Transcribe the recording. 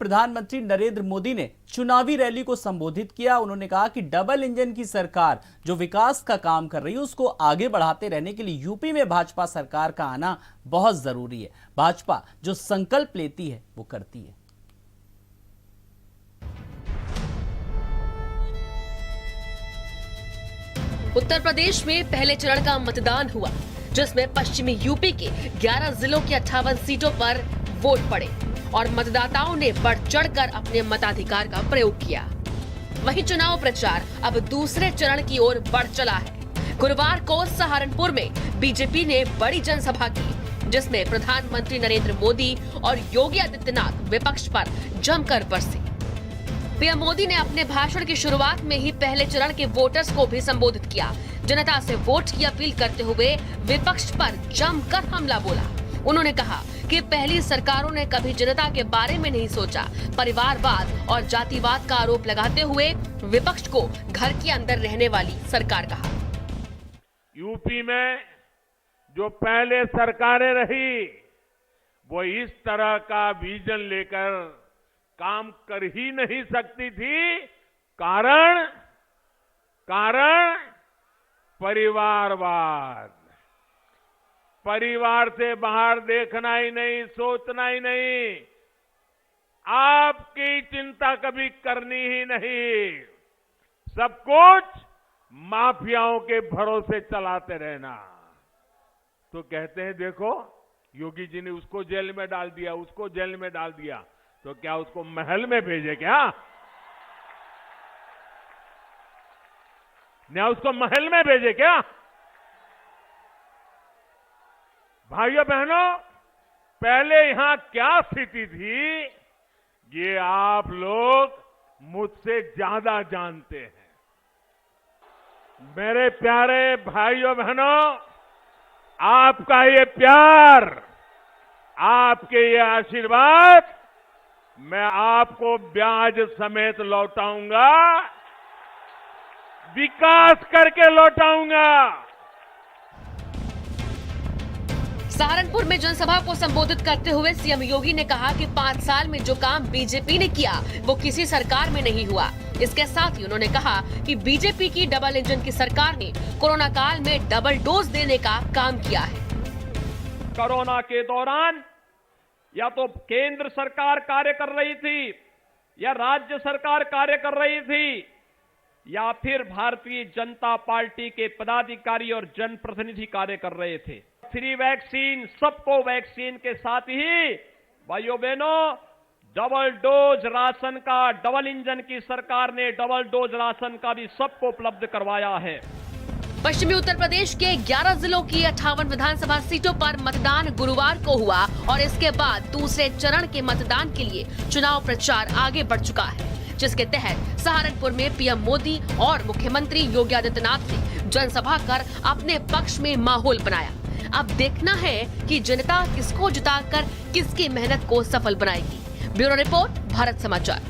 प्रधानमंत्री नरेंद्र मोदी ने चुनावी रैली को संबोधित किया। उन्होंने कहा कि डबल इंजन की सरकार जो विकास का काम कर रही है उसको आगे बढ़ाते रहने के लिए यूपी में भाजपा सरकार का आना बहुत जरूरी है। भाजपा जो संकल्प लेती है वो करती है। उत्तर प्रदेश में पहले चरण का मतदान हुआ, जिसमें पश्चिमी यूपी के 11 जिलों की 58 सीटों पर वोट पड़े और मतदाताओं ने बढ़ चढ़कर अपने मताधिकार का प्रयोग किया। वहीं चुनाव प्रचार अब दूसरे चरण की ओर बढ़ चला है। गुरुवार को सहारनपुर में बीजेपी ने बड़ी जनसभा की, जिसमें प्रधानमंत्री नरेंद्र मोदी और योगी आदित्यनाथ विपक्ष पर जमकर बरसे। पीएम मोदी ने अपने भाषण की शुरुआत में ही पहले चरण के वोटर्स को भी संबोधित किया। जनता से वोट की अपील करते हुए विपक्ष पर जमकर हमला बोला। उन्होंने कहा कि पहली सरकारों ने कभी जनता के बारे में नहीं सोचा। परिवारवाद और जातिवाद का आरोप लगाते हुए विपक्ष को घर के अंदर रहने वाली सरकार कहा। यूपी में जो पहले सरकारें रही वो इस तरह का विजन लेकर काम कर ही नहीं सकती थी। कारण परिवारवाद, परिवार से बाहर देखना ही नहीं, सोचना ही नहीं, आपकी चिंता कभी करनी ही नहीं, सब कुछ माफियाओं के भरोसे चलाते रहना। तो कहते हैं देखो योगी जी ने उसको जेल में डाल दिया, उसको जेल में डाल दिया, तो क्या उसको महल में भेजे क्या? क्या उसको महल में भेजे क्या? भाइयों बहनों, पहले यहां क्या स्थिति थी ये आप लोग मुझसे ज्यादा जानते हैं। मेरे प्यारे भाइयों बहनों, आपका ये प्यार, आपके ये आशीर्वाद मैं आपको ब्याज समेत लौटाऊंगा, विकास करके लौटाऊंगा। सहारनपुर में जनसभा को संबोधित करते हुए सीएम योगी ने कहा कि 5 साल में जो काम बीजेपी ने किया वो किसी सरकार में नहीं हुआ। इसके साथ ही उन्होंने कहा कि बीजेपी की डबल इंजन की सरकार ने कोरोना काल में डबल डोज देने का काम किया है। कोरोना के दौरान या तो केंद्र सरकार कार्य कर रही थी या राज्य सरकार कार्य कर रही थी या फिर भारतीय जनता पार्टी के पदाधिकारी और जनप्रतिनिधि कार्य कर रहे थे। फ्री वैक्सीन, सबको वैक्सीन के साथ ही भाइयों बहनों डबल डोज राशन का, डबल इंजन की सरकार ने डबल डोज राशन का भी सबको उपलब्ध करवाया है। पश्चिमी उत्तर प्रदेश के 11 जिलों की 58 विधानसभा सीटों पर मतदान गुरुवार को हुआ और इसके बाद दूसरे चरण के मतदान के लिए चुनाव प्रचार आगे बढ़ चुका है, जिसके तहत सहारनपुर में पीएम मोदी और मुख्यमंत्री योगी आदित्यनाथ ने जनसभा कर अपने पक्ष में माहौल बनाया। अब देखना है कि जनता किसको जिताकर किसकी मेहनत को सफल बनाएगी। ब्यूरो रिपोर्ट, भारत समाचार।